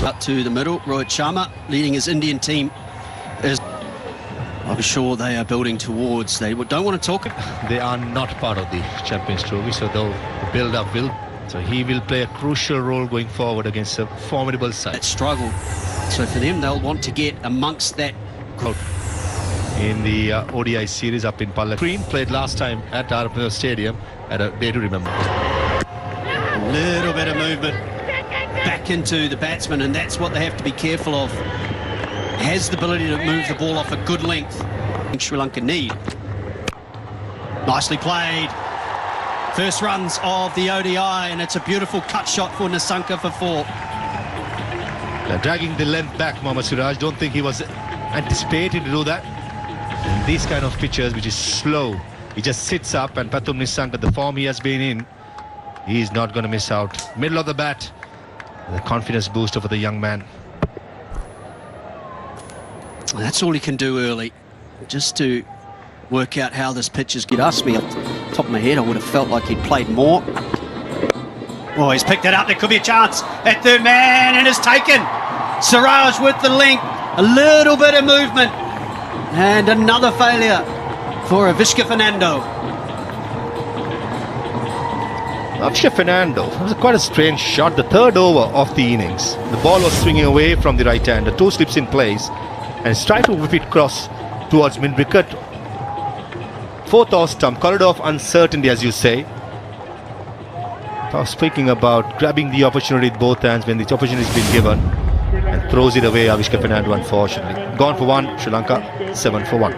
Up to the middle, Rohit Sharma leading his Indian team is. I'm sure they are building towards. They don't want to talk. They are not part of the Champions Trophy, so the build-up will. So he will play a crucial role going forward against a formidable side. That struggle. So for them, they'll want to get amongst that group. In the ODI series up in Palla. Green played last time at Arapura Stadium at a day to remember. A little bit of movement back into the batsman, and that's what they have to be careful of. Has the ability to move the ball off a good length. Sri Lanka need. Nicely played. First runs of the ODI, and it's a beautiful cut shot for Nissanka for 4. They're dragging the length back, Mohammad Siraj. Don't think he was anticipating to do that. And these kind of pitches, which is slow, he just sits up, and Pathum Nissanka, the form he has been in, he's not going to miss out. Middle of the bat, the confidence booster for the young man. That's all he can do early, just to work out how this pitch is. You'd asked me off the top of my head, I would have felt like he'd played more. Oh, he's picked it up. There could be a chance at third man, and it's taken. Siraj with the link, a little bit of movement, and another failure for Avishka Fernando. Avishka Fernando, it was quite a strange shot. The third over of the innings, the ball was swinging away from the right hand. The toe slips in place, and he's trying to whip it cross towards mid-wicket. Fourth off stump, corridor of uncertainty, as you say. I was speaking about grabbing the opportunity with both hands when the opportunity has been given, and throws it away, Avishka Fernando, unfortunately. Gone for 1, Sri Lanka 7 for 1.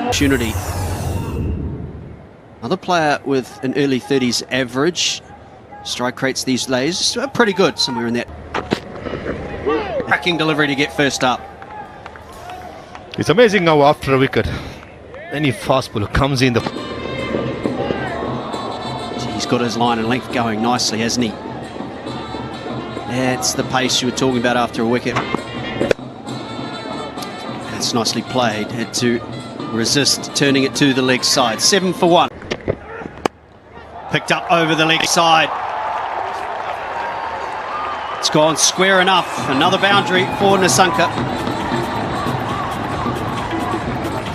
Opportunity. Another player with an early 30s average. Strike rates these days are pretty good, somewhere in that. Cracking delivery to get first up. It's amazing how after a wicket, any fast bowler comes in. He's got his line and length going nicely, hasn't he? That's the pace you were talking about after a wicket. That's nicely played. Had to resist turning it to the leg side. 7 for 1. Picked up over the leg side. It's gone square enough. Another boundary for Nissanka.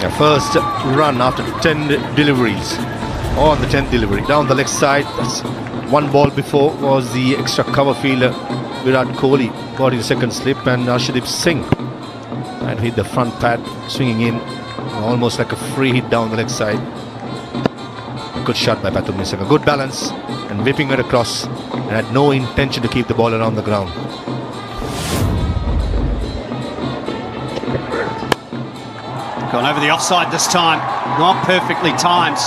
Yeah, first run after 10 deliveries. On the 10th delivery. Down the leg side. That's one ball before was the extra cover fielder. Virat Kohli got his second slip, and Arshdeep Singh and hit the front pad, swinging in almost like a free hit down the leg side. Good shot by Pathum Nissanka. Good balance and whipping it across, and had no intention to keep the ball around the ground. Gone over the offside this time. Not perfectly timed.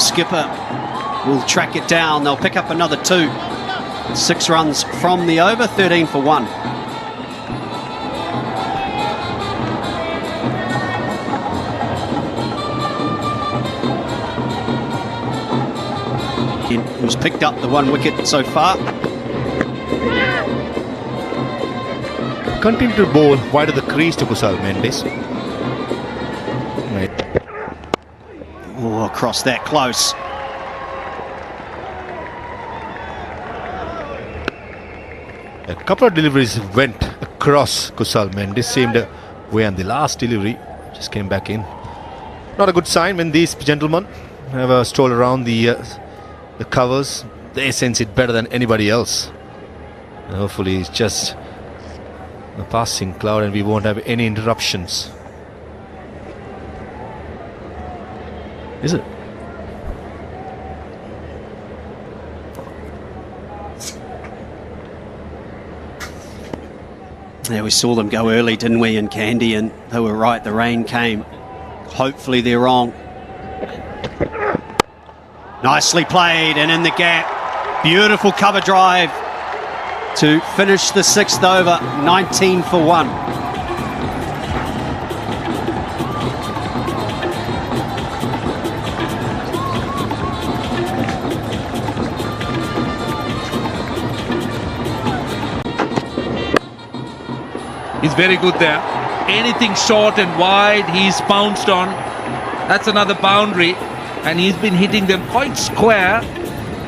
Skipper will track it down. They'll pick up another 2. 6 runs from the over, 13 for 1. Who's picked up the 1 wicket so far. Continue to bowl wide of the crease to Kusal Mendes. Right. Oh, across that close. A couple of deliveries went across Kusal Mendes, seemed way, and the last delivery just came back in. Not a good sign when these gentlemen have a stroll around the covers. They sense it better than anybody else. And hopefully it's just a passing cloud and we won't have any interruptions. Is it? Yeah, we saw them go early, didn't we, in Kandy, and they were right, the rain came. Hopefully they're wrong. Nicely played, and in the gap. Beautiful cover drive to finish the 6th over, 19 for 1. He's very good there. Anything short and wide, he's pounced on. That's another boundary. And he's been hitting them quite square.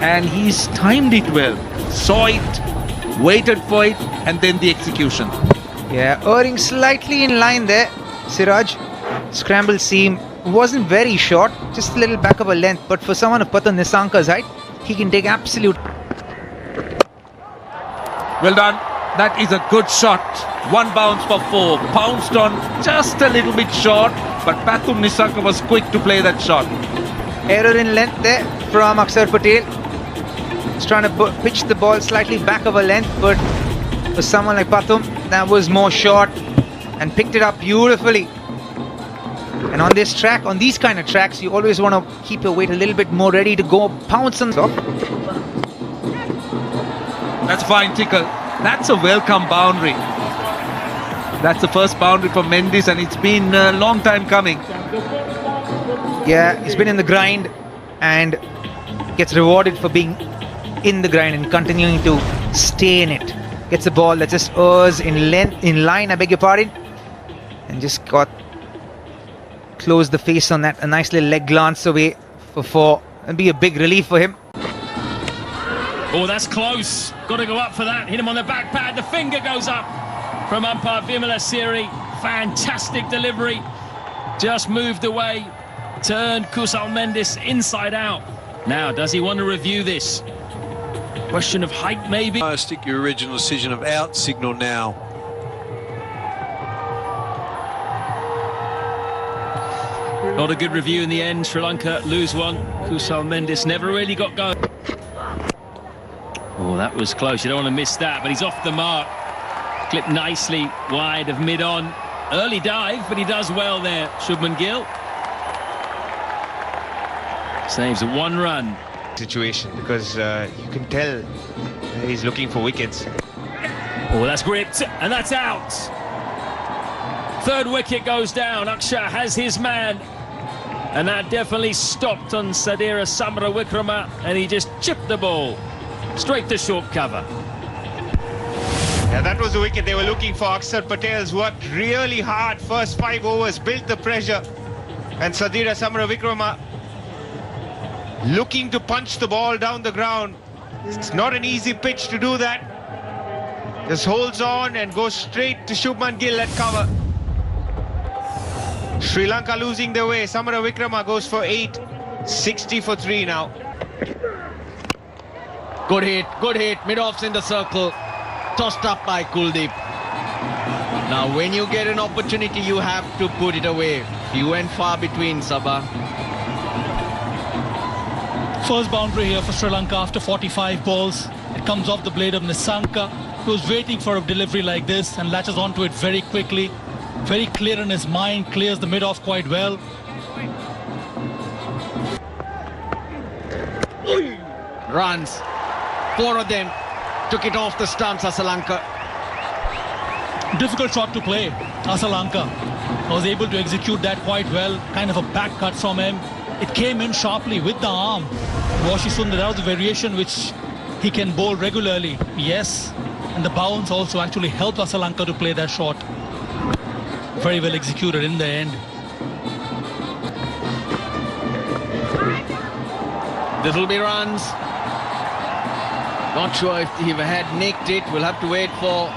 And he's timed it well. Saw it, waited for it, and then the execution. Yeah, erring slightly in line there. Siraj, scramble seam wasn't very short, just a little back of a length. But for someone of Patan Nisanka's height, he can take absolute. Well done. That is a good shot. One bounce for 4. Pounced on just a little bit short, but Pathum Nisanka was quick to play that shot. Error in length there from Akshar Patel. He's trying to pitch the ball slightly back of a length, but for someone like Pathum, that was more short and picked it up beautifully. And on this track, on these kind of tracks, you always want to keep your weight a little bit more ready to go pounce on top. That's fine, Tickle. That's a welcome boundary. That's the first boundary for Mendes, and it's been a long time coming. Yeah, he's been in the grind and gets rewarded for being in the grind and continuing to stay in it. Gets a ball that just errs in length, in line, I beg your pardon, and just got closed the face on that. A nice little leg glance away for 4. It'll be a big relief for him. Oh, that's close. Got to go up for that. Hit him on the back pad. The finger goes up from umpire Vimala Siri. Fantastic delivery. Just moved away. Turned Kusal Mendes inside out. Now, does he want to review this? Question of height, maybe? Stick your original decision of out signal now. Not a good review in the end. Sri Lanka lose one. Kusal Mendes never really got going. Oh, that was close. You don't want to miss that, but he's off the mark. Clipped nicely wide of mid-on. Early dive, but he does well there, Shubman Gill. Saves a 1 run. Situation because you can tell he's looking for wickets. Oh, that's gripped, and that's out. 3rd wicket goes down. Akshar has his man. And that definitely stopped on Sadira Samra Wickrama, and he just chipped the ball straight to short cover. Yeah, that was the wicket they were looking for. Akshar Patel's worked really hard. First 5 overs, built the pressure. And Sadira Samra Wickrama looking to punch the ball down the ground. It's not an easy pitch to do that. Just holds on and goes straight to Shubman Gill at cover. Sri Lanka losing their way. Samara Wickrama goes for 8. 60 for 3 now. Good hit, mid-offs in the circle, tossed up by Kuldeep. Now when you get an opportunity, you have to put it away. Few and far between, Sabah. First boundary here for Sri Lanka after 45 balls. It comes off the blade of Nisanka, who was waiting for a delivery like this and latches onto it very quickly. Very clear in his mind, clears the mid-off quite well. Runs. 4 of them took it off the stumps, Asalanka. Difficult shot to play. Asalanka was able to execute that quite well. Kind of a back cut from him. It came in sharply with the arm. Washi Sundar, that was a variation which he can bowl regularly. Yes, and the bounce also actually helped Asalanka to play that shot. Very well executed in the end. This will be runs. Not sure if he had nicked it. We'll have to wait for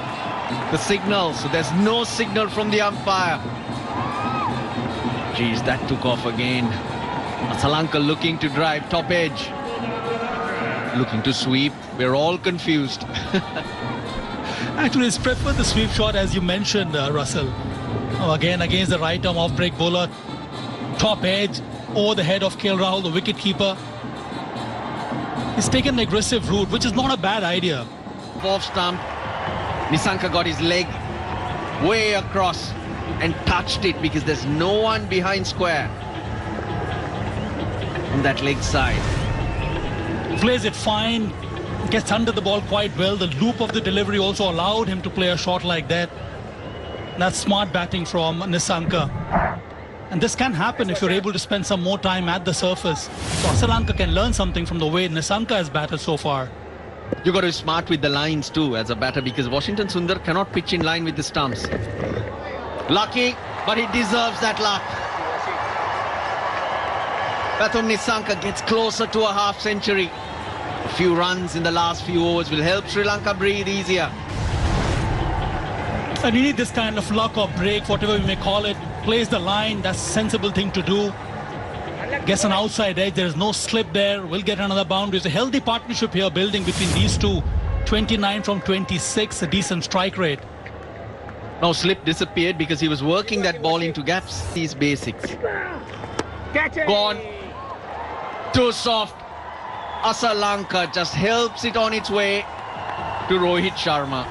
the signal. So there's no signal from the umpire. Geez, that took off again. Asalanka looking to drive top edge. Looking to sweep. We're all confused. Actually, he's preferred the sweep shot as you mentioned, Russell. Oh, again, against the right arm off-break bowler. Top edge, over the head of KL Rahul, the wicket-keeper. He's taken an aggressive route, which is not a bad idea. Off stump. Nisanka got his leg way across and touched it because there's no one behind square on that leg side. Plays it fine, gets under the ball quite well. The loop of the delivery also allowed him to play a shot like that. That's smart batting from Nisanka. And this can happen if you're able to spend some more time at the surface. So Sri Lanka can learn something from the way Nisanka has batted so far. You got to be smart with the lines too as a batter, because Washington Sundar cannot pitch in line with the stumps. Lucky, but he deserves that luck. Pathum Nissanka gets closer to a half century. A few runs in the last few overs will help Sri Lanka breathe easier. And you need this kind of luck or break, whatever we may call it. Plays the line, that's a sensible thing to do. Gets an outside edge, there is no slip there. We'll get another boundary. It's a healthy partnership here building between these two. 29 from 26, a decent strike rate. Now slip disappeared because he was working that ball into gaps. These basics. Gone. Too soft. SRILANKA just helps it on its way to Rohit Sharma.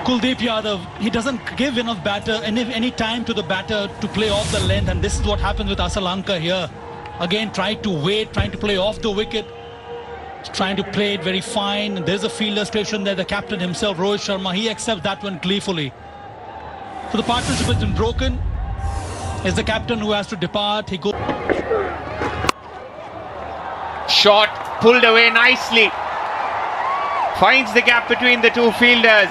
Kuldeep Yadav, he doesn't give enough batter, any time to the batter to play off the length, and this is what happens with SRILANKA here. Again, trying to wait, trying to play off the wicket, trying to play it very fine. There's a fielder station there, the captain himself, Rohit Sharma, he accepts that one gleefully. So the partnership has been broken. It's the captain who has to depart. He goes. Shot pulled away nicely. Finds the gap between the two fielders.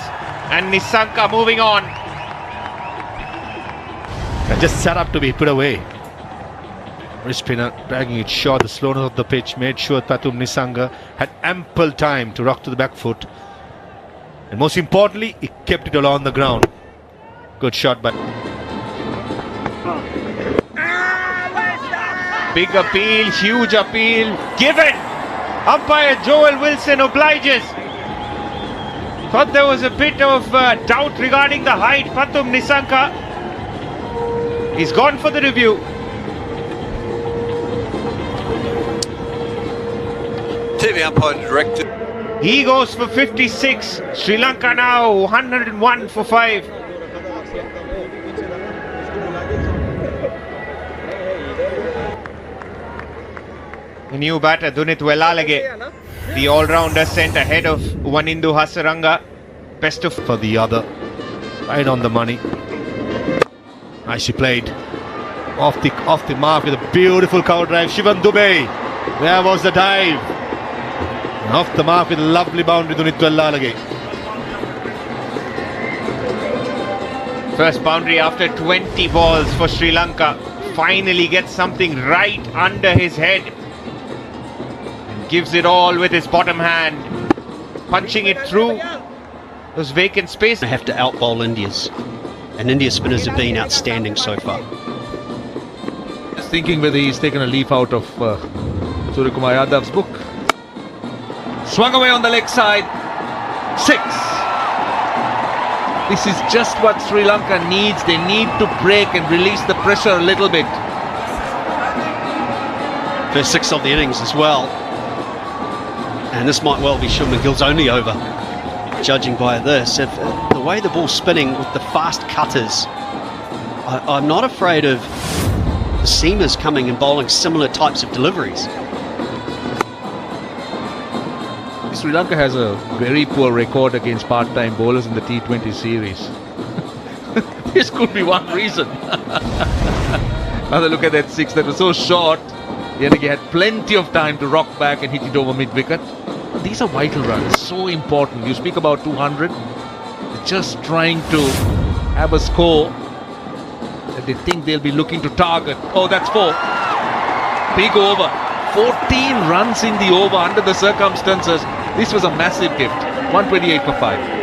And Nissanka moving on. Just set up to be put away. Wrist spinner dragging it short. The slowness of the pitch made sure Pathum Nissanka had ample time to rock to the back foot. And most importantly, he kept it along the ground. Good shot by... Big appeal, huge appeal. Given. Umpire Joel Wilson obliges. Thought there was a bit of doubt regarding the height. Pathum Nissanka. He's gone for the review. TV umpire directed. He goes for 56. Sri Lanka now 101 for 5. The new batter Dunith Wellalage, the all-rounder, sent ahead of Wanindu Hasaranga. Best of for the other. Right on the money. Nicely played. Off the mark with a beautiful cover drive. Shivan Dubey. Where was the dive? And off the mark with a lovely boundary Dunith Wellalage. First boundary after 20 balls for Sri Lanka. Finally gets something right under his head. Gives it all with his bottom hand, punching it through those vacant spaces. They have to outbowl India's, and India's spinners have been outstanding so far. Just thinking whether he's taken a leaf out of Suryakumar Yadav's book. Swung away on the leg side. 6. This is just what Sri Lanka needs. They need to break and release the pressure a little bit. First 6 of the innings as well. And this might well be Shubman Gill's only over, judging by this. If the way the ball's spinning with the fast cutters, I'm not afraid of the seamers coming and bowling similar types of deliveries. Sri Lanka has a very poor record against part-time bowlers in the T20 series. This could be one reason. Another look at that 6 that was so short. Yanagi had plenty of time to rock back and hit it over mid-wicket. These are vital runs, so important. You speak about 200. They're just trying to have a score that they think they'll be looking to target. Oh, that's 4. Big over. 14 runs in the over under the circumstances. This was a massive gift. 128 for 5.